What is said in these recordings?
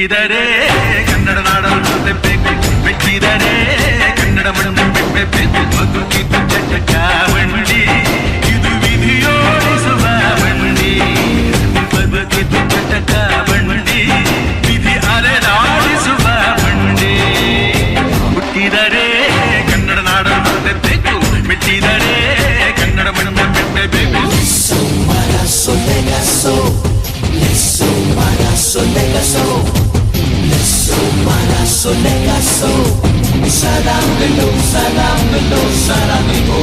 ಹುಟ್ಟಿದರೆ ಕನ್ನಡ ನಾಡಲು ತೆಪ್ಪಬೇಕು, ಮೆಚ್ಚಿದರೆ ಕನ್ನಡ ಮಣ್ಣು ಬೆಪ್ಪಬೇಕು. ಬದುಕಿತು ಚಟಕ ಬಂಡಿ, ಇದು ವಿಧಿಯೋಡಿಸುವ ಬಂಡಿ. ಬದುಕಿತು ಚಟಕ ಬಂಡಿ, ವಿಧಿ ಅಲೆದಾಡಿಸುವ ಬಂಡಿ. ಹುಟ್ಟಿದರೆ ಕನ್ನಡ ನಾಡಲು ತೆಪ್ಪಬೇಕು, ಮೆಚ್ಚಿದರೆ ಕನ್ನಡ ಮಣ್ಣು ಬೆಪ್ಪಬೇಕು. Sarangelo.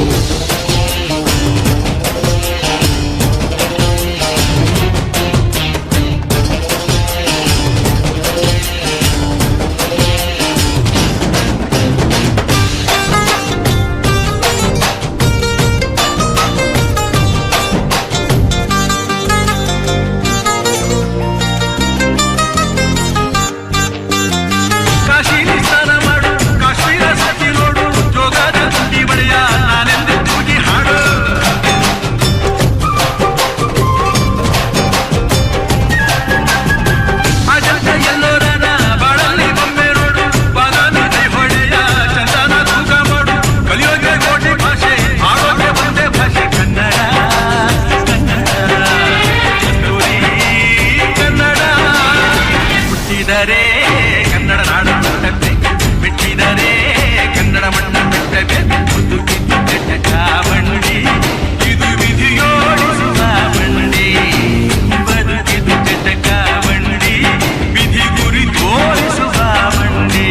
ಕನ್ನಡ ನಾಡನ್ನು ಬೆಟ್ಟಬೇಕು, ಮೆಚ್ಚಿದರೆ ಕನ್ನಡ ಮಣ್ಣು ಬೆಟ್ಟಬೇಕು. ಬದುಕಿತು ಚಟಕ ಬಂಡಿ, ಇದು ವಿಧಿಯೋಡಿಸುವ ಬಂಡಿ. ಬದುಕಿತು ಚಟಕ ಬಂಡಿ, ವಿಧಿ ಗುರಿ ತೋರಿಸುವ ಬಂಡಿ.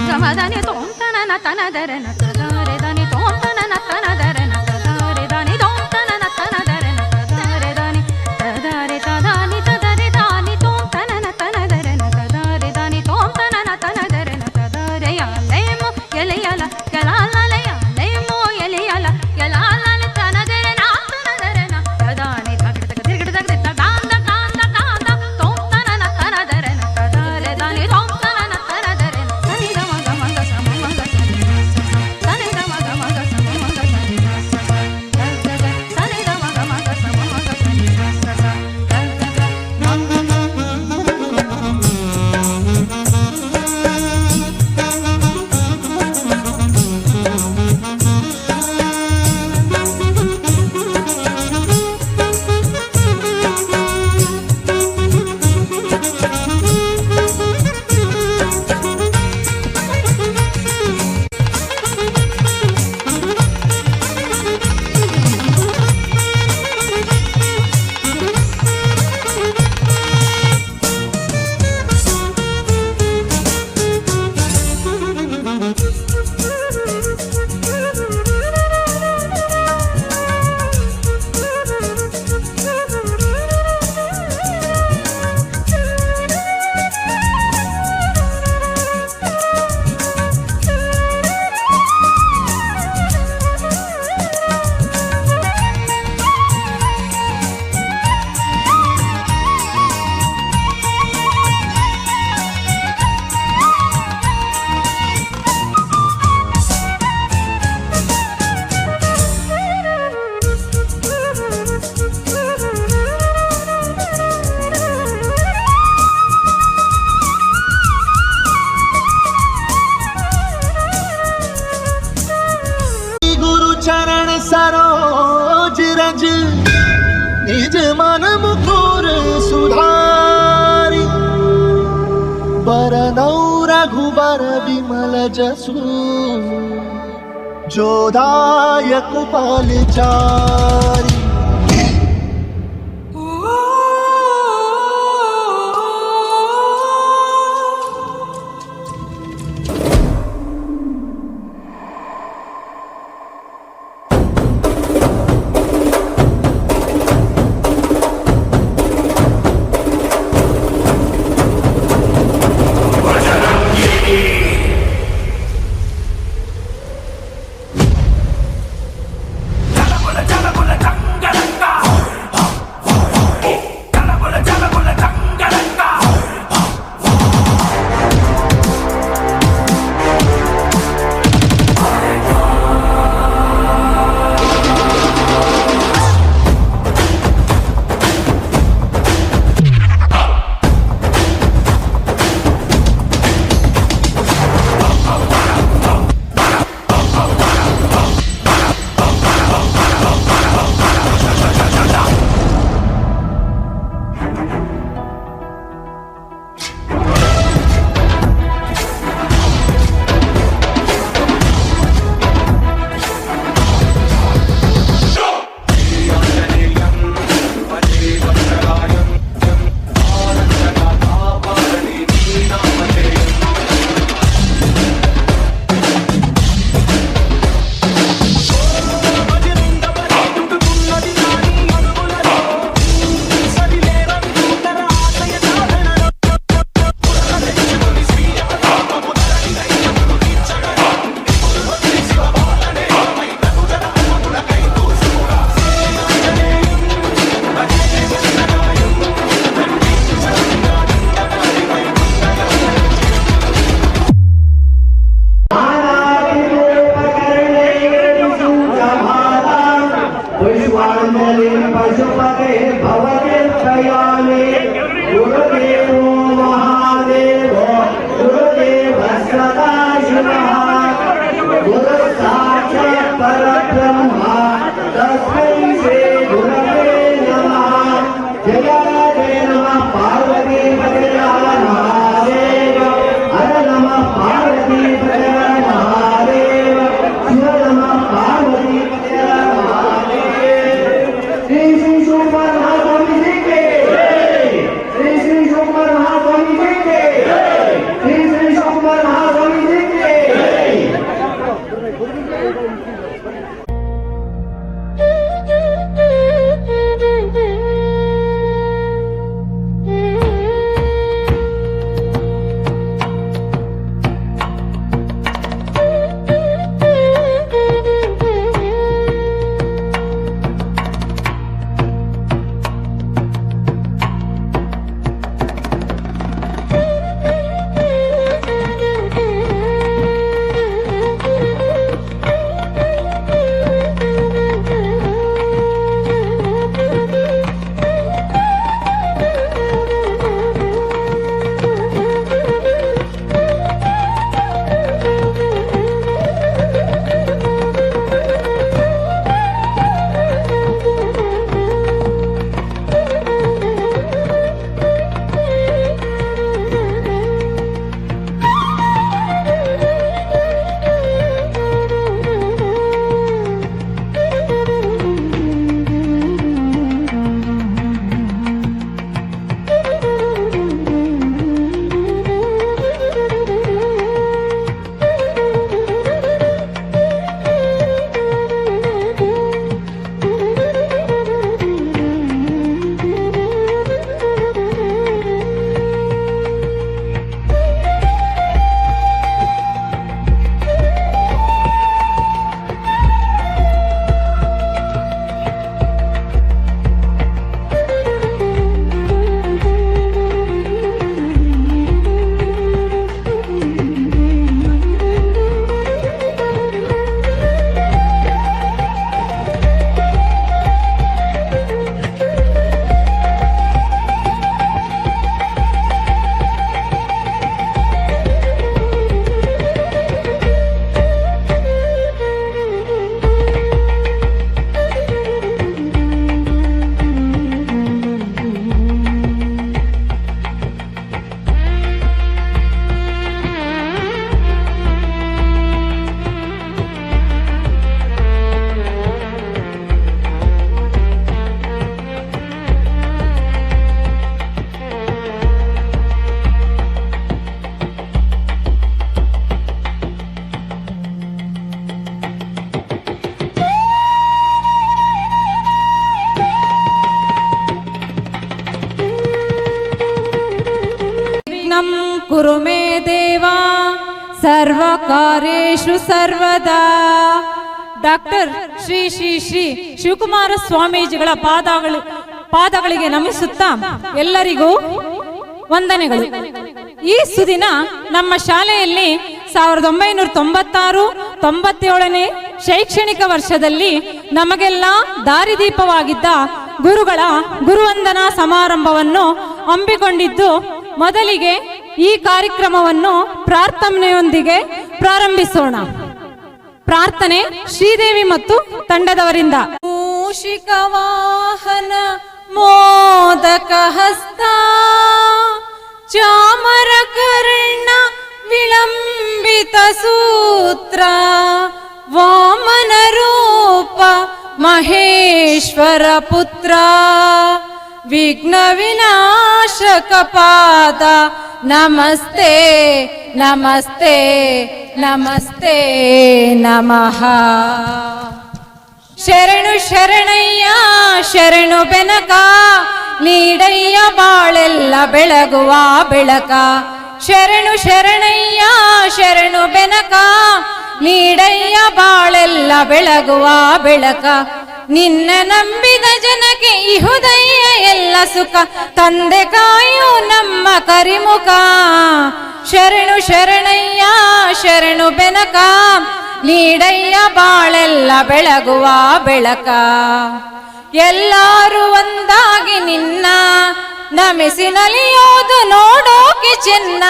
ಗಮದನೆ ತೋಂತನ ನತನದರೆ ನತದರೆ ದನಿ ತೋಂತನ ನತನದರೆ ನತದರೆ ದನಿ ತೋಂತನ ನತನದರೆ ನತದರೆ ದನಿ ತದರೆ ತದಾನಿ ತದರೆ ದಾನಿ ತೋಂತನ ನತನದರೆ ನತದರೆ ದನಿ ತೋಂತನ ನತನದರೆ ನತದರೆ ಯಾ रघुबर विमल जसु जोदायक पालचारी। జల జల ಕುರು ಮೇ ದೇವ ಸರ್ವಕಾರ್ಯೇಷು ಸರ್ವದಾ. ಡಾಕ್ಟರ್ ಶ್ರೀ ಶ್ರೀ ಶ್ರೀ ಶಿವಕುಮಾರ ಸ್ವಾಮೀಜಿಗಳ ಪಾದಗಳಿಗೆ ನಮಿಸುತ್ತಾ ಎಲ್ಲರಿಗೂ ವಂದನೆಗಳು. ಈ ಸುದಿನ ನಮ್ಮ ಶಾಲೆಯಲ್ಲಿ 1996-97ನೇ ಶೈಕ್ಷಣಿಕ ವರ್ಷದಲ್ಲಿ ನಮಗೆಲ್ಲ ದಾರಿದೀಪವಾಗಿದ್ದ ಗುರುಗಳ ಗುರುವಂದನಾ ಸಮಾರಂಭವನ್ನು ಹಮ್ಮಿಕೊಂಡಿದ್ದು. ಮೊದಲಿಗೆ ಈ ಕಾರ್ಯಕ್ರಮವನ್ನು ಪ್ರಾರ್ಥನೆಯೊಂದಿಗೆ ಪ್ರಾರಂಭಿಸೋಣ. ಪ್ರಾರ್ಥನೆ ಶ್ರೀದೇವಿ ಮತ್ತು ತಂಡದವರಿಂದ. ಮೂಷಿಕ ವಾಹನ ಮೋದಕ ಹಸ್ತ ಚಾಮರ ಕರ್ಣ ವಿಳಂಬಿತ ಸೂತ್ರ ವಾಮನ ರೂಪ ಮಹೇಶ್ವರ ಪುತ್ರ ವಿಘ್ನ ವಿನಾಶಕ ಪಾದ ನಮಸ್ತೆ ನಮಸ್ತೆ ನಮಸ್ತೆ ನಮಃ. ಶರಣು ಶರಣಯ್ಯ ಶರಣು ಬೆನಕ ನೀಡಯ್ಯ ಬಾಳೆಲ್ಲ ಬೆಳಗುವ ಬೆಳಕ. ಶರಣು ಶರಣಯ್ಯ ಶರಣು ಬೆನಕ ನೀಡಯ್ಯ ಬಾಳೆಲ್ಲ ಬೆಳಗುವ ಬೆಳಕ. ನಿನ್ನ ನಂಬಿದ ಜನಕ್ಕೆ ಇಹುದಯ್ಯ ಎಲ್ಲ ಸುಖ ತಂದೆ ಕಾಯು ನಮ್ಮ ಕರಿಮುಖ. ಶರಣು ಶರಣಯ್ಯ ಶರಣು ಬೆನಕ ನೀಡಯ್ಯ ಬಾಳೆಲ್ಲ ಬೆಳಗುವ ಬೆಳಕ. ಎಲ್ಲರೂ ಒಂದಾಗಿ ನಿನ್ನ ನಮಿಸಿ ನಲಿಯೋದು ನೋಡೋಕೆ ಚೆನ್ನ.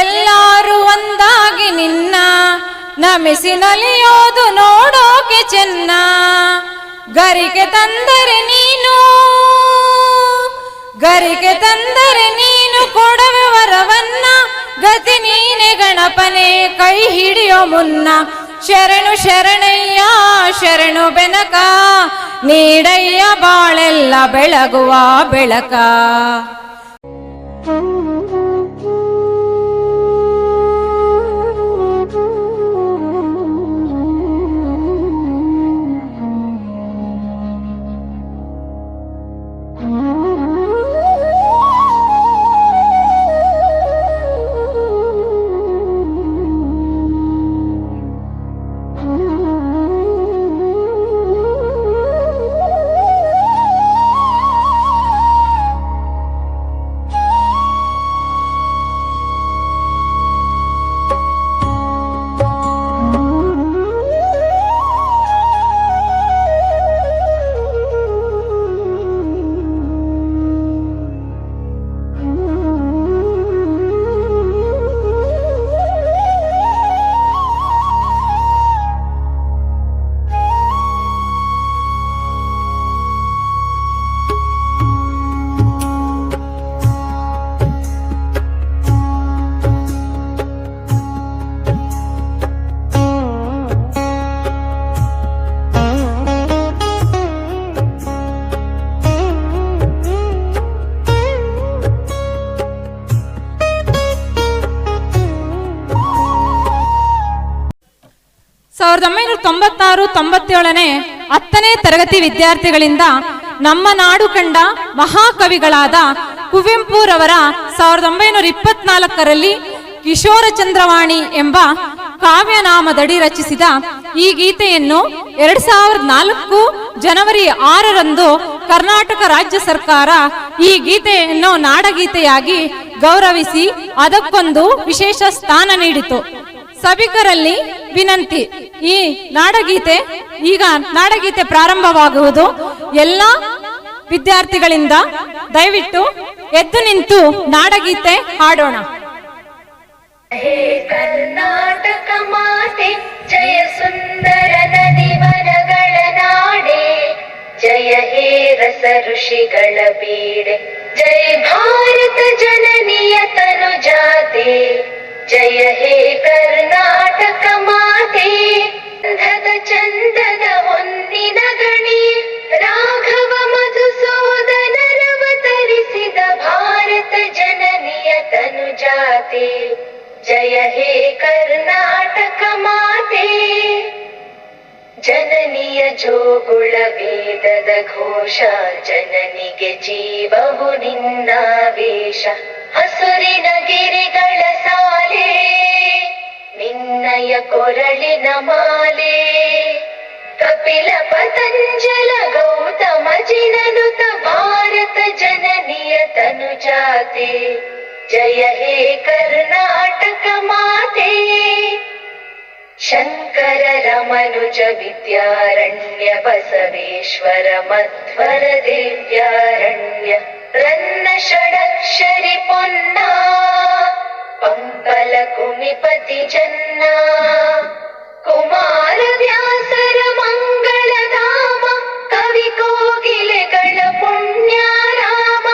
ಎಲ್ಲರೂ ಒಂದಾಗಿ ನಿನ್ನ ನಮಿಸಿ ನಲಿಯೋದು ನೋಡೋಕೆ ಚೆನ್ನ. ಗರಿಕೆ ತಂದರೆ ನೀನು ಗರಿಕೆ ತಂದರೆ ನೀನು ಕೊಡವೆ ವರವನ್ನ. ಗತಿ ನೀನೆ ಗಣಪನೆ ಕೈ ಹಿಡಿಯೋ ಮುನ್ನ. ಶರಣು ಶರಣಯ್ಯ ಶರಣು ಬೆನಕ ನೀಡಯ್ಯ ಬಾಳೆಲ್ಲ ಬೆಳಗುವ ಬೆಳಕ. ಸಾವಿರದ 1996-97ನೇ 10ನೇ ತರಗತಿ ವಿದ್ಯಾರ್ಥಿಗಳಿಂದ ನಮ್ಮ ನಾಡು ಕಂಡ ಮಹಾಕವಿಗಳಾದ ಕುವೆಂಪುರವರ 1924ರಲ್ಲಿ ಕಿಶೋರ ಚಂದ್ರವಾಣಿ ಎಂಬ ಕಾವ್ಯನಾಮದಡಿ ರಚಿಸಿದ ಈ ಗೀತೆಯನ್ನು 2004 ಜನವರಿ 6ರಂದು ಕರ್ನಾಟಕ ರಾಜ್ಯ ಸರ್ಕಾರ ಈ ಗೀತೆಯನ್ನು ನಾಡಗೀತೆಯಾಗಿ ಗೌರವಿಸಿ ಅದಕ್ಕೊಂದು ವಿಶೇಷ ಸ್ಥಾನ ನೀಡಿತು. ಸಭಿಕರಲ್ಲಿ ವಿನಂತಿ, ಈ ನಾಡಗೀತೆ ಪ್ರಾರಂಭವಾಗುವುದು. ಎಲ್ಲ ವಿದ್ಯಾರ್ಥಿಗಳಿಂದ ದಯವಿಟ್ಟು ಎದ್ದು ನಿಂತು ನಾಡಗೀತೆ ಹಾಡೋಣ. ಹೇ ಕರ್ನಾಟಕ ಮಾತೆ, ಜಯ ಸುಂದರ ನದಿ ವನಗಳ ನಾಡೆ, ಜಯ ಹೇ ರಸ ಋಷಿಗಳ ಬೀಡೆ, ಜಯ ಭಾರತ ಜನನಿಯ ತನು ಜಾತೆ, ಜಯ ಹೇ ಕರ್ನಾಟಕ ಮಾತೆ. ಗಂಧದ ಚಂದದ ಹೊನ್ನಿನ ಗಣಿ, ರಾಘವ ಮಧುಸೂದನರವತರಿಸಿದ ಭಾರತ ಜನನಿಯ ತನು ಜಾತೆ, ಜಯ ಹೇ ಕರ್ನಾಟಕ ಮಾತೆ. ಜನನಿಯ ಜೋಗುಳ ವೇದದ ಘೋಷ, ಜನನಿಗೆ ಜೀವವು ನಿನ್ನಾವೇಶ, ಹಸುರಿನ ಗಿರಿಗಳ ಸಾಲೆ ನಿನ್ನಯ ಕೊರಳಿನ ಮಾಲೆ ಕಪಿಲ ಪತಂಜಲ ಗೌತಮ ಜಿನನುತ ಭಾರತ ಜನನಿಯ ತನು ಜಾತೆ ಜಯ ಹೇ ಕರ್ನಾಟಕ ಮಾತೆ ಶಂಕರ ರಮನುಜ ವಿದ್ಯಾರಣ್ಯ ಬಸವೇಶ್ವರ ಮಧ್ವರ ದಿವ್ಯಾರಣ್ಯ ರನ್ನ ಷಡಕ್ಷರಿ ಪೊನ್ನ ಪಂಪಲ ಕುಮಿಪತಿ ಜನ್ನ ಕುಮಾರ ವ್ಯಾಸರ ಮಂಗಳಧಾಮ ಕವಿ ಕೋಗಿಲೆಗಳ ಪುಣ್ಯಾರಾಮ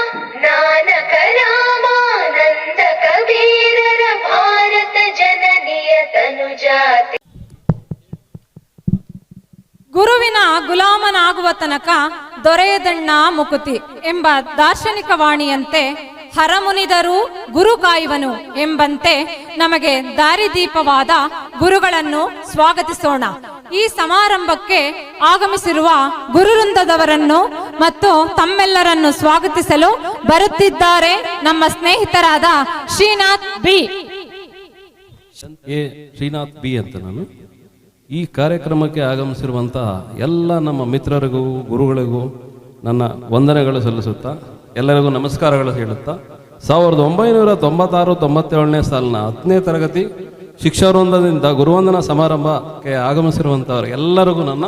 ನಾನಕ ರಾಮಾನಂದ ಕಬೀರರ ಭಾರತ ಜನನಿಯ ತನು ಜಾತಿ. ಗುರುವಿನ ಗುಲಾಮನಾಗುವ ತನಕ ದೊರೆಯದಣ್ಣ ಮುಕುತಿ ಎಂಬ ದಾರ್ಶನಿಕ ವಾಣಿಯಂತೆ ಹರಮುನಿದರೂ ಗುರು ಕಾಯುವನು ಎಂಬಂತೆ ನಮಗೆ ದಾರಿದೀಪವಾದ ಗುರುಗಳನ್ನು ಸ್ವಾಗತಿಸೋಣ. ಈ ಸಮಾರಂಭಕ್ಕೆ ಆಗಮಿಸಿರುವ ಗುರುವೃಂದದವರನ್ನು ಮತ್ತು ತಮ್ಮೆಲ್ಲರನ್ನು ಸ್ವಾಗತಿಸಲು ಬರುತ್ತಿದ್ದಾರೆ ನಮ್ಮ ಸ್ನೇಹಿತರಾದ ಶ್ರೀನಾಥ್ ಬಿ. ಶ್ರೀನಾಥ್ ಬಿ ಅಂತ ನಾನು. ಈ ಕಾರ್ಯಕ್ರಮಕ್ಕೆ ಆಗಮಿಸಿರುವಂತಹ ಎಲ್ಲ ನಮ್ಮ ಮಿತ್ರರಿಗೂ ಗುರುಗಳಿಗೂ ನನ್ನ ವಂದನೆಗಳು ಸಲ್ಲಿಸುತ್ತಾ ಎಲ್ಲರಿಗೂ ನಮಸ್ಕಾರಗಳು ಹೇಳುತ್ತಾ 1996-97ನೇ ಸಾಲಿನ 10ನೇ ತರಗತಿ ಶಿಕ್ಷಾವೃಂದದಿಂದ ಗುರುವಂದನಾ ಸಮಾರಂಭಕ್ಕೆ ಆಗಮಿಸಿರುವಂಥವ್ರು ಎಲ್ಲರಿಗೂ ನನ್ನ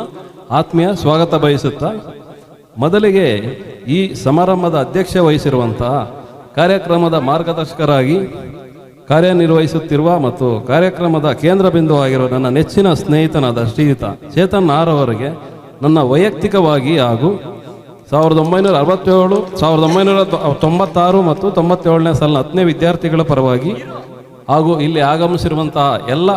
ಆತ್ಮೀಯ ಸ್ವಾಗತ ಬಯಸುತ್ತಾ ಮೊದಲಿಗೆ ಈ ಸಮಾರಂಭದ ಅಧ್ಯಕ್ಷ ವಹಿಸಿರುವಂತಹ ಕಾರ್ಯಕ್ರಮದ ಮಾರ್ಗದರ್ಶಕರಾಗಿ ಕಾರ್ಯನಿರ್ವಹಿಸುತ್ತಿರುವ ಮತ್ತು ಕಾರ್ಯಕ್ರಮದ ಕೇಂದ್ರ ಬಿಂದುವಾಗಿರುವ ನನ್ನ ನೆಚ್ಚಿನ ಸ್ನೇಹಿತನಾದ ಶ್ರೀಯುತ ಚೇತನ್ ಆರ್ ಅವರಿಗೆ ನನ್ನ ವೈಯಕ್ತಿಕವಾಗಿ ಹಾಗೂ 1967, 1996 ಮತ್ತು 97ನೇ ಸಾಲಿನ 10ನೇ ವಿದ್ಯಾರ್ಥಿಗಳ ಪರವಾಗಿ ಹಾಗೂ ಇಲ್ಲಿ ಆಗಮಿಸಿರುವಂತಹ ಎಲ್ಲ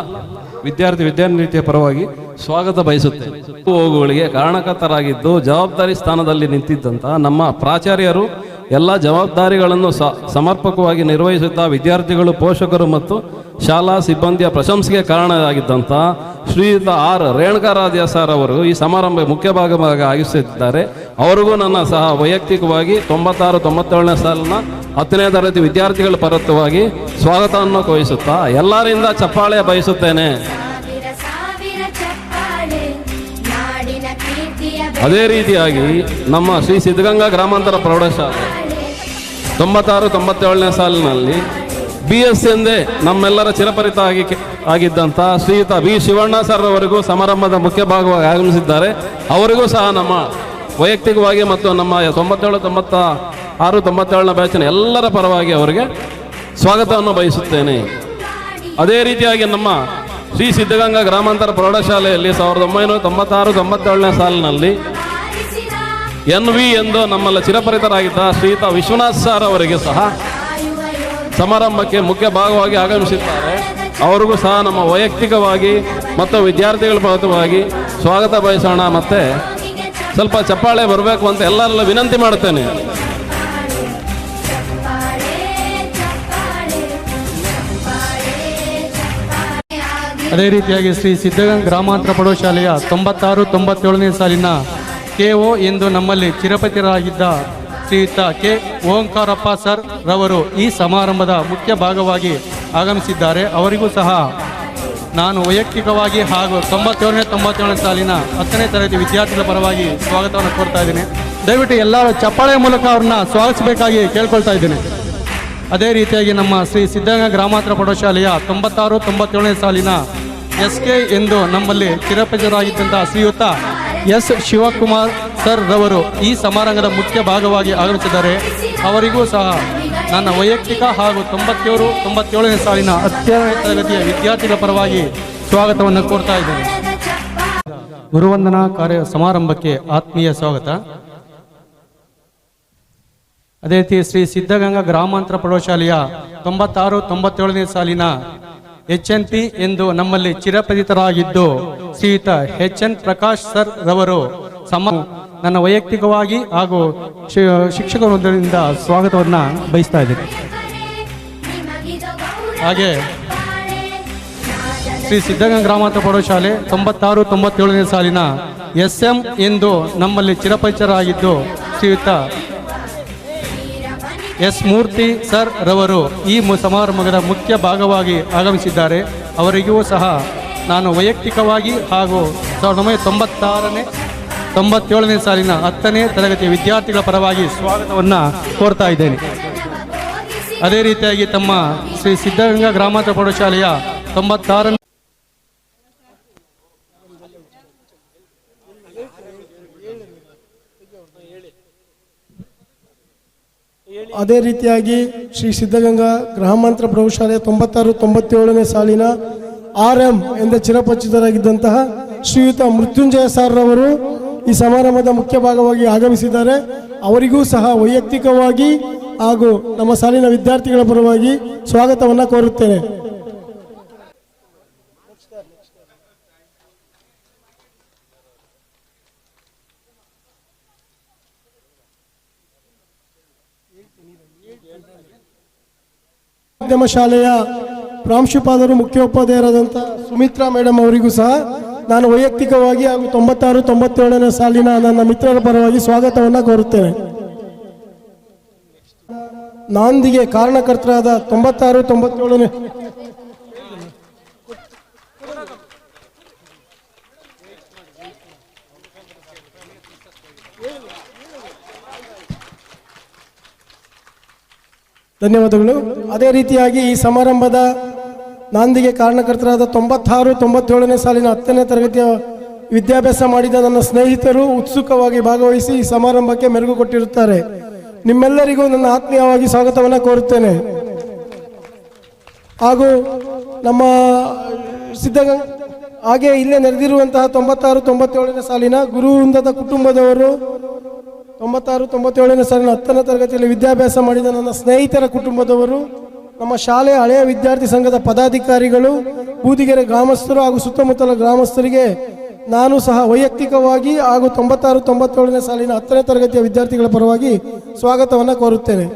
ವಿದ್ಯಾರ್ಥಿನಿಯ ಪರವಾಗಿ ಸ್ವಾಗತ ಬಯಸುತ್ತೇನೆ. ಹೋಗುಗಳಿಗೆ ಕಾರಣಕರ್ತರಾಗಿದ್ದು ಜವಾಬ್ದಾರಿ ಸ್ಥಾನದಲ್ಲಿ ನಿಂತಿದ್ದಂತಹ ನಮ್ಮ ಪ್ರಾಚಾರ್ಯರು ಎಲ್ಲ ಜವಾಬ್ದಾರಿಗಳನ್ನು ಸಮರ್ಪಕವಾಗಿ ನಿರ್ವಹಿಸುತ್ತಾ ವಿದ್ಯಾರ್ಥಿಗಳು, ಪೋಷಕರು ಮತ್ತು ಶಾಲಾ ಸಿಬ್ಬಂದಿಯ ಪ್ರಶಂಸೆಗೆ ಕಾರಣರಾಗಿದ್ದಂತಹ ಶ್ರೀಯುತ ಆರ್ ರೇಣುಕಾರಾಧ್ಯ ಸರ್ ಅವರು ಈ ಸಮಾರಂಭ ಮುಖ್ಯ ಭಾಗವಾಗಿ ಆಗಿಸುತ್ತಿದ್ದಾರೆ. ಅವರಿಗೂ ನನ್ನ ಸಹ ವೈಯಕ್ತಿಕವಾಗಿ 96-97ನೇ ಸಾಲಿನ 10ನೇ ತರಗತಿ ವಿದ್ಯಾರ್ಥಿಗಳ ಪರತ್ವವಾಗಿ ಸ್ವಾಗತವನ್ನು ಕೋರಿಸುತ್ತಾ ಎಲ್ಲರಿಂದ ಚಪ್ಪಾಳೆ ಬಯಸುತ್ತೇನೆ. ಅದೇ ರೀತಿಯಾಗಿ ನಮ್ಮ ಶ್ರೀ ಸಿದ್ಧಗಂಗಾ ಗ್ರಾಮಾಂತರ ಪ್ರೌಢಶಾಲೆ 96-97ನೇ ಸಾಲಿನಲ್ಲಿ BS ಎಂದೇ ನಮ್ಮೆಲ್ಲರ ಚಿರಪರಿತ ಆಗಿದ್ದಂಥ ಶ್ರೀಯುತ ಬಿ ಶಿವಣ್ಣ ಸರ್ ಅವರಿಗೂ ಸಮಾರಂಭದ ಮುಖ್ಯ ಭಾಗವಾಗಿ ಆಗಮಿಸಿದ್ದಾರೆ. ಅವರಿಗೂ ಸಹ ನಮ್ಮ ವೈಯಕ್ತಿಕವಾಗಿ ಮತ್ತು ನಮ್ಮ 97-97ನೇ ಬ್ಯಾಚಿನ ಎಲ್ಲರ ಪರವಾಗಿ ಅವರಿಗೆ ಸ್ವಾಗತವನ್ನು ಬಯಸುತ್ತೇನೆ. ಅದೇ ರೀತಿಯಾಗಿ ನಮ್ಮ ಶ್ರೀ ಸಿದ್ಧಗಂಗಾ ಗ್ರಾಮಾಂತರ ಪ್ರೌಢಶಾಲೆಯಲ್ಲಿ 1996-97ನೇ ಸಾಲಿನಲ್ಲಿ NV ಎಂದು ನಮ್ಮಲ್ಲಿ ಚಿರಪರಿತರಾಗಿದ್ದ ಶ್ರೀಯುತ ವಿಶ್ವನಾಥ್ ಸರ್ ಅವರಿಗೆ ಸಹ ಸಮಾರಂಭಕ್ಕೆ ಮುಖ್ಯ ಭಾಗವಾಗಿ ಆಗಮಿಸಿದ್ದಾರೆ. ಅವರಿಗೂ ಸಹ ನಮ್ಮ ವೈಯಕ್ತಿಕವಾಗಿ ಮತ್ತು ವಿದ್ಯಾರ್ಥಿಗಳ ಪರವಾಗಿ ಸ್ವಾಗತ ಬಯಸೋಣ. ಮತ್ತೆ ಸ್ವಲ್ಪ ಚಪ್ಪಾಳೆ ಬರಬೇಕು ಅಂತ ಎಲ್ಲರೆಲ್ಲ ವಿನಂತಿ ಮಾಡುತ್ತೇನೆ. ಅದೇ ರೀತಿಯಾಗಿ ಶ್ರೀ ಸಿದ್ಧಗಂಗಾ ಗ್ರಾಮಾಂತರ ಪ್ರೌಢಶಾಲೆಯ 96-97ನೇ ಸಾಲಿನ KO ಎಂದು ನಮ್ಮಲ್ಲಿ ಚಿರಪರಿತರಾಗಿದ್ದ ಶ್ರೀಯುತ ಕೆ ಓಂಕಾರಪ್ಪ ಸರ್ ರವರು ಈ ಸಮಾರಂಭದ ಮುಖ್ಯ ಭಾಗವಾಗಿ ಆಗಮಿಸಿದ್ದಾರೆ. ಅವರಿಗೂ ಸಹ ನಾನು ವೈಯಕ್ತಿಕವಾಗಿ ಹಾಗೂ 97-97ನೇ ಸಾಲಿನ 10ನೇ ತರಗತಿ ವಿದ್ಯಾರ್ಥಿಗಳ ಪರವಾಗಿ ಸ್ವಾಗತವನ್ನು ಕೋರ್ತಾ ಇದ್ದೇನೆ. ದಯವಿಟ್ಟು ಎಲ್ಲರೂ ಚಪ್ಪಾಳೆ ಮೂಲಕ ಅವ್ರನ್ನ ಸ್ವಾಗತಿಸಬೇಕಾಗಿ ಕೇಳ್ಕೊಳ್ತಾ ಇದ್ದೇನೆ. ಅದೇ ರೀತಿಯಾಗಿ ನಮ್ಮ ಶ್ರೀ ಸಿದ್ಧಗಂಗಾ ಗ್ರಾಮಾಂತರ ಪ್ರೌಢಶಾಲೆಯ 96-97ನೇ ಸಾಲಿನ SK ಎಂದು ನಮ್ಮಲ್ಲಿ ಚಿರಪರಿಚಿತರಾಗಿದ್ದಂಥ ಶ್ರೀಯುತ S ಶಿವಕುಮಾರ್ ಸರ್ ರವರು ಈ ಸಮಾರಂಭದ ಮುಖ್ಯ ಭಾಗವಾಗಿ ಆಗಮಿಸಿದ್ದಾರೆ. ಅವರಿಗೂ ಸಹ ನನ್ನ ವೈಯಕ್ತಿಕ ಹಾಗೂ 97-97ನೇ ಸಾಲಿನ 10ನೇ ತರಗತಿಯ ವಿದ್ಯಾರ್ಥಿಗಳ ಪರವಾಗಿ ಸ್ವಾಗತವನ್ನು ಕೋರ್ತಾ ಇದ್ದೇನೆ. ಗುರುವಂದನಾ ಕಾರ್ಯ ಸಮಾರಂಭಕ್ಕೆ ಆತ್ಮೀಯ ಸ್ವಾಗತ. ಅದೇ ರೀತಿ ಶ್ರೀ ಸಿದ್ಧಗಂಗಾ ಗ್ರಾಮಾಂತರ ಪ್ರೌಢಶಾಲೆಯ 96-97ನೇ ಸಾಲಿನ HNP ಎಂದು ನಮ್ಮಲ್ಲಿ ಚಿರಪರಿಚಿತರಾಗಿದ್ದು ಶ್ರೀಯುತ HN ಪ್ರಕಾಶ್ ಸರ್ ರವರು ನನ್ನ ವೈಯಕ್ತಿಕವಾಗಿ ಹಾಗೂ ಶಿಕ್ಷಕರಿಂದ ಸ್ವಾಗತವನ್ನು ಬಯಸ್ತಾ ಇದ್ದೇನೆ. ಹಾಗೆ ಶ್ರೀ ಸಿದ್ಧಗಂಗಾ ಗ್ರಾಮಾಂತರ ಪ್ರೌಢಶಾಲೆ 96-97ನೇ ಸಾಲಿನ SM ಎಂದು ನಮ್ಮಲ್ಲಿ ಚಿರಪರಿಚಿತರಾಗಿದ್ದು ಶ್ರೀಯುತ ಎಸ್ ಮೂರ್ತಿ ಸರ್ ರವರು ಈ ಸಮಾರಂಭದ ಮುಖ್ಯ ಭಾಗವಾಗಿ ಆಗಮಿಸಿದ್ದಾರೆ. ಅವರಿಗೂ ಸಹ ನಾನು ವೈಯಕ್ತಿಕವಾಗಿ ಹಾಗೂ 1997ನೇ ಸಾಲಿನ 10ನೇ ತರಗತಿಯ ವಿದ್ಯಾರ್ಥಿಗಳ ಪರವಾಗಿ ಸ್ವಾಗತವನ್ನು ಕೋರ್ತಾ ಇದ್ದೇನೆ. ಅದೇ ರೀತಿಯಾಗಿ ತಮ್ಮ ಶ್ರೀ ಸಿದ್ಧಗಂಗಾ ಗ್ರಾಮಾಂತರ ಪ್ರೌಢಶಾಲೆಯ 96ನೇ ಅದೇ ರೀತಿಯಾಗಿ ಶ್ರೀ ಸಿದ್ಧಗಂಗಾ ಗ್ರಾಮಾಂತರ ಪ್ರೌಢಶಾಲೆಯ 96-97ನೇ ಸಾಲಿನ RM ಎಂದೇ ಚಿರಪರಿಚಿತರಾಗಿದ್ದಂತಹ ಶ್ರೀಯುತ ಮೃತ್ಯುಂಜಯ ಸರ್ ರವರು ಈ ಸಮಾರಂಭದ ಮುಖ್ಯ ಭಾಗವಾಗಿ ಆಗಮಿಸಿದ್ದಾರೆ. ಅವರಿಗೂ ಸಹ ವೈಯಕ್ತಿಕವಾಗಿ ಹಾಗೂ ನಮ್ಮ ಸಾಲಿನ ವಿದ್ಯಾರ್ಥಿಗಳ ಪರವಾಗಿ ಸ್ವಾಗತವನ್ನು ಕೋರುತ್ತೇನೆ. ಮಾಧ್ಯಮ ಶಾಲೆಯ ಪ್ರಾಂಶುಪಾಲರು ಮುಖ್ಯೋಪಾಧ್ಯಾಯರಾದಂಥ ಸುಮಿತ್ರಾ ಮೇಡಮ್ ಅವರಿಗೂ ಸಹ ನಾನು ವೈಯಕ್ತಿಕವಾಗಿ ಹಾಗೂ 96-97ನೇ ಸಾಲಿನ ನನ್ನ ಮಿತ್ರರ ಪರವಾಗಿ ಸ್ವಾಗತವನ್ನು ಕೋರುತ್ತೇನೆ. ನಾಂದಿಗೆ ಕಾರಣಕರ್ತರಾದ 96-97ನೇ ಧನ್ಯವಾದಗಳು. ಅದೇ ರೀತಿಯಾಗಿ ಈ ಸಮಾರಂಭದ ನಾಂದಿಗೆ ಕಾರಣಕರ್ತರಾದ 96-97ನೇ ಸಾಲಿನ 10ನೇ ತರಗತಿಯ ವಿದ್ಯಾಭ್ಯಾಸ ಮಾಡಿದ ನನ್ನ ಸ್ನೇಹಿತರು ಉತ್ಸುಕವಾಗಿ ಭಾಗವಹಿಸಿ ಈ ಸಮಾರಂಭಕ್ಕೆ ಮೆರುಗು ಕೊಟ್ಟಿರುತ್ತಾರೆ. ನಿಮ್ಮೆಲ್ಲರಿಗೂ ನನ್ನ ಆತ್ಮೀಯವಾಗಿ ಸ್ವಾಗತವನ್ನು ಕೋರುತ್ತೇನೆ. ಹಾಗೂ ನಮ್ಮ ಸಿದ್ಧಗಂಗಾ ಹಾಗೆ ಇಲ್ಲೇ ನೆರೆದಿರುವಂತಹ 96-97ನೇ ಸಾಲಿನ ಗುರುವೃಂದದ ಕುಟುಂಬದವರು, 96-97ನೇ ಸಾಲಿನ 10ನೇ ತರಗತಿಯಲ್ಲಿ ವಿದ್ಯಾಭ್ಯಾಸ ಮಾಡಿದ ನನ್ನ ಸ್ನೇಹಿತರ ಕುಟುಂಬದವರು, ನಮ್ಮ ಶಾಲೆಯ ಹಳೆಯ ವಿದ್ಯಾರ್ಥಿ ಸಂಘದ ಪದಾಧಿಕಾರಿಗಳು, ಬೂದಿಗೆರೆ ಗ್ರಾಮಸ್ಥರು ಹಾಗೂ ಸುತ್ತಮುತ್ತಲ ಗ್ರಾಮಸ್ಥರಿಗೆ ನಾನು ಸಹ ವೈಯಕ್ತಿಕವಾಗಿ ಹಾಗೂ 96-97ನೇ ಸಾಲಿನ 10ನೇ ತರಗತಿಯ ವಿದ್ಯಾರ್ಥಿಗಳ ಪರವಾಗಿ ಸ್ವಾಗತವನ್ನು ಕೋರುತ್ತೇನೆ.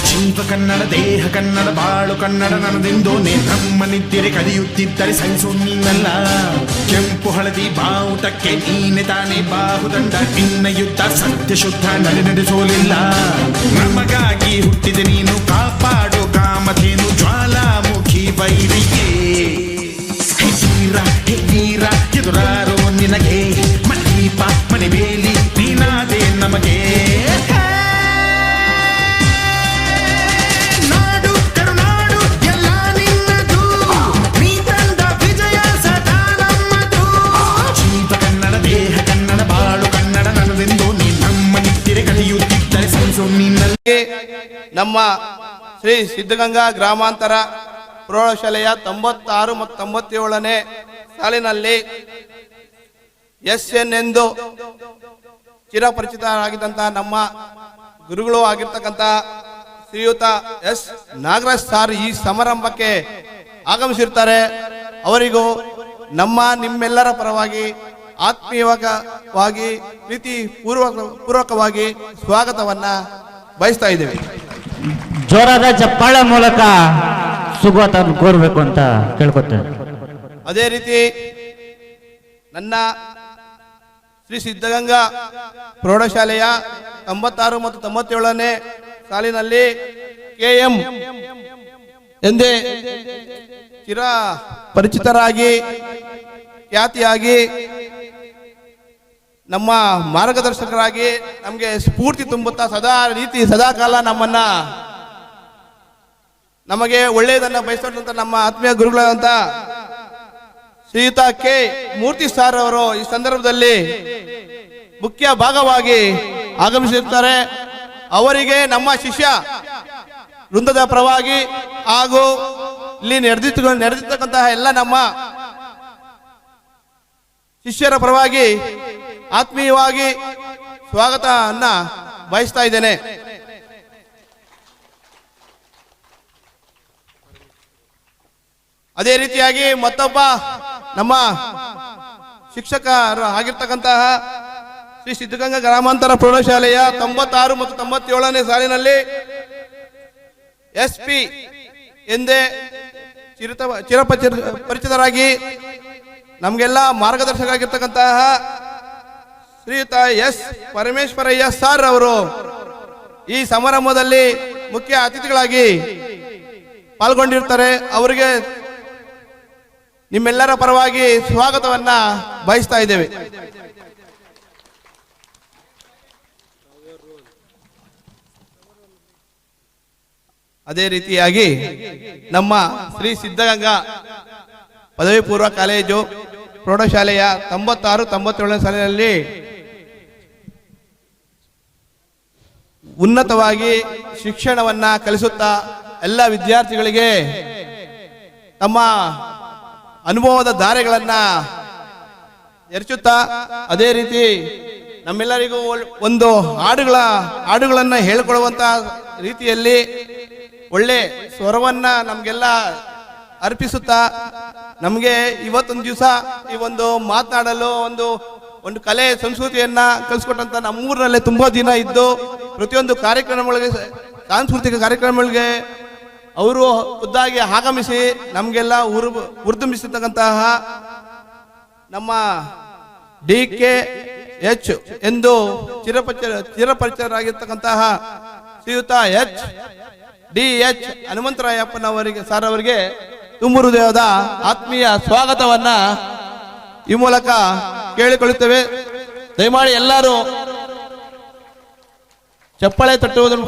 ಜೀವ ಕನ್ನಡ, ದೇಹ ಕನ್ನಡ, ಬಾಳು ಕನ್ನಡ ನನ್ನದೆಂದೋನೆ ನಮ್ಮ ನಿದ್ದರೆ ಕಲಿಯುತ್ತಿದ್ದರೆ ಸಹಿಸು ನೀನಲ್ಲ. ಕೆಂಪು ಹಳದಿ ಬಾವುಟಕ್ಕೆ ನೀನೆ ತಾನೇ ಬಾಹುದಂಡ, ನಿನ್ನ ಯುದ್ಧ ಸತ್ಯ ಶುದ್ಧ ನಡೆಸೋಲಿಲ್ಲ. ನಮಗಾಗಿ ಹುಟ್ಟಿದೆ ನೀನು, ಕಾಪಾಡು ಕಾಮಧೇನು ಜ್ವಾಲಾಮುಖಿ ಬೈರಿಗೆ. ಹೀರ ಎದುರಾರೋ ನಿನಗೆ, ಮದೀಪ ಮನೆಬೇಲಿ ನೀನಾದೆ ನಮಗೆ. ನಮ್ಮ ಶ್ರೀ ಸಿದ್ಧಗಂಗಾ ಗ್ರಾಮಾಂತರ ಪ್ರೌಢಶಾಲೆಯ 96 ಮತ್ತು 97ನೇ ಸಾಲಿನಲ್ಲಿ SN ಎಂದು ಚಿರಪರಿಚಿತರಾಗಿದ್ದಂತಹ ನಮ್ಮ ಗುರುಗಳು ಆಗಿರ್ತಕ್ಕಂಥ ಶ್ರೀಯುತ S ನಾಗರಾಜ್ ಸಾರ್ ಈ ಸಮಾರಂಭಕ್ಕೆ ಆಗಮಿಸಿರ್ತಾರೆ. ಅವರಿಗೂ ನಿಮ್ಮೆಲ್ಲರ ಪರವಾಗಿ ಆತ್ಮೀಯವಾಗಿ ಪ್ರೀತಿ ಪೂರ್ವಕವಾಗಿ ಸ್ವಾಗತವನ್ನ ಬಯಸ್ತಾ ಇದ್ದೇವೆ. ಜೋರಾದ ಚಪ್ಪಾಳೆ ಮೂಲಕ ಸ್ವಾಗತ ಕೋರಬೇಕು ಅಂತ ಕೇಳ್ಕೊತೇನೆ. ಅದೇ ರೀತಿ ನನ್ನ ಶ್ರೀ ಸಿದ್ಧಗಂಗಾ ಪ್ರೌಢಶಾಲೆಯ 96 ಮತ್ತು 97ನೇ ಸಾಲಿನಲ್ಲಿ KM ಎಂದೇ ಚಿರ ಪರಿಚಿತರಾಗಿ ಖ್ಯಾತಿಯಾಗಿ ನಮ್ಮ ಮಾರ್ಗದರ್ಶಕರಾಗಿ ನಮಗೆ ಸ್ಫೂರ್ತಿ ತುಂಬುತ್ತಾ ಸದಾಕಾಲ ನಮಗೆ ಒಳ್ಳೆಯದನ್ನು ಬಯಸುವಂತ ನಮ್ಮ ಆತ್ಮೀಯ ಗುರುಗಳಾದಂಥ ಶ್ರೀಯುತ K ಮೂರ್ತಿ ಸರ್ ಅವರು ಈ ಸಂದರ್ಭದಲ್ಲಿ ಮುಖ್ಯ ಭಾಗವಾಗಿ ಆಗಮಿಸಿರ್ತಾರೆ. ಅವರಿಗೆ ನಮ್ಮ ಶಿಷ್ಯ ವೃಂದದ ಪರವಾಗಿ ಹಾಗೂ ಇಲ್ಲಿ ನಡೆದಿರ್ತಕ್ಕಂತಹ ಎಲ್ಲ ನಮ್ಮ ಶಿಷ್ಯರ ಪರವಾಗಿ ಆತ್ಮೀಯವಾಗಿ ಸ್ವಾಗತವನ್ನ ಬಯಸ್ತಾ ಇದ್ದೇನೆ. ಅದೇ ರೀತಿಯಾಗಿ ಮತ್ತೊಬ್ಬ ನಮ್ಮ ಶಿಕ್ಷಕರು ಆಗಿರ್ತಕ್ಕಂತಹ ಶ್ರೀ ಸಿದ್ಧಗಂಗಾ ಗ್ರಾಮಾಂತರ ಪ್ರೌಢಶಾಲೆಯ 96 ಮತ್ತು 97ನೇ ಸಾಲಿನಲ್ಲಿ SP ಎಂದೇ ಪರಿಚಿತರಾಗಿ ನಮಗೆಲ್ಲ ಮಾರ್ಗದರ್ಶಕರಾಗಿರ್ತಕ್ಕಂತಹ ಶ್ರೀಯುತ ಎಸ್ ಪರಮೇಶ್ವರಯ್ಯ ಸರ್ ಅವರು ಈ ಸಮಾರಂಭದಲ್ಲಿ ಮುಖ್ಯ ಅತಿಥಿಗಳಾಗಿ ಪಾಲ್ಗೊಂಡಿರ್ತಾರೆ. ಅವರಿಗೆ ನಿಮ್ಮೆಲ್ಲರ ಪರವಾಗಿ ಸ್ವಾಗತವನ್ನ ಬಯಸ್ತಾ ಇದ್ದೇವೆ. ಅದೇ ರೀತಿಯಾಗಿ ನಮ್ಮ ಶ್ರೀ ಸಿದ್ಧಗಂಗಾ ಪದವಿ ಪೂರ್ವ ಕಾಲೇಜು ಪ್ರೌಢಶಾಲೆಯ 96-97ನೇ ಸಾಲಿನಲ್ಲಿ ಉನ್ನತವಾಗಿ ಶಿಕ್ಷಣವನ್ನ ಕಲಿಸುತ್ತಾ ಎಲ್ಲ ವಿದ್ಯಾರ್ಥಿಗಳಿಗೆ ತಮ್ಮ ಅನುಭವದ ದಾರಿಗಳನ್ನ ಎರಚುತ್ತಾ ಅದೇ ರೀತಿ ನಮ್ಮೆಲ್ಲರಿಗೂ ಒಂದು ಹಾಡುಗಳನ್ನ ಹೇಳಿಕೊಡುವಂತ ರೀತಿಯಲ್ಲಿ ಒಳ್ಳೆ ಸ್ವರವನ್ನ ನಮ್ಗೆಲ್ಲ ಅರ್ಪಿಸುತ್ತಾ ನಮಗೆ ಇವತ್ತೊಂದು ದಿವಸ ಈ ಒಂದು ಮಾತನಾಡಲು ಒಂದು ಕಲೆ ಸಂಸ್ಕೃತಿಯನ್ನ ಕಲಿಸ್ಕೊಟ್ಟಂತ ನಮ್ಮೂರಿನಲ್ಲೇ ತುಂಬಾ ದಿನ ಇದ್ದು ಪ್ರತಿಯೊಂದು ಕಾರ್ಯಕ್ರಮಗಳಿಗೆ ಸಾಂಸ್ಕೃತಿಕ ಕಾರ್ಯಕ್ರಮಗಳಿಗೆ ಅವರು ಖುದ್ದಾಗಿ ಆಗಮಿಸಿ ನಮಗೆಲ್ಲ ಹುರಿದುಂಬಿಸಿರ್ತಕ್ಕಂತಹ ನಮ್ಮ DKH ಎಂದು ಚಿರಪರಿಚಿತರಾಗಿರ್ತಕ್ಕಂತಹ ಶ್ರೀಯುತ DH ಹನುಮಂತರಾಯಪ್ಪನವರಿಗೆ ಸರ್ ಅವರಿಗೆ ತುಂಬ ಹೃದಯದ ಆತ್ಮೀಯ ಸ್ವಾಗತವನ್ನ ಈ ಮೂಲಕ ಕೇಳಿಕೊಳ್ಳುತ್ತೇವೆ. ದಯಮಾಡಿ ಎಲ್ಲರೂ ಚಪ್ಪಾಳೆ ತಟ್ಟುವುದರ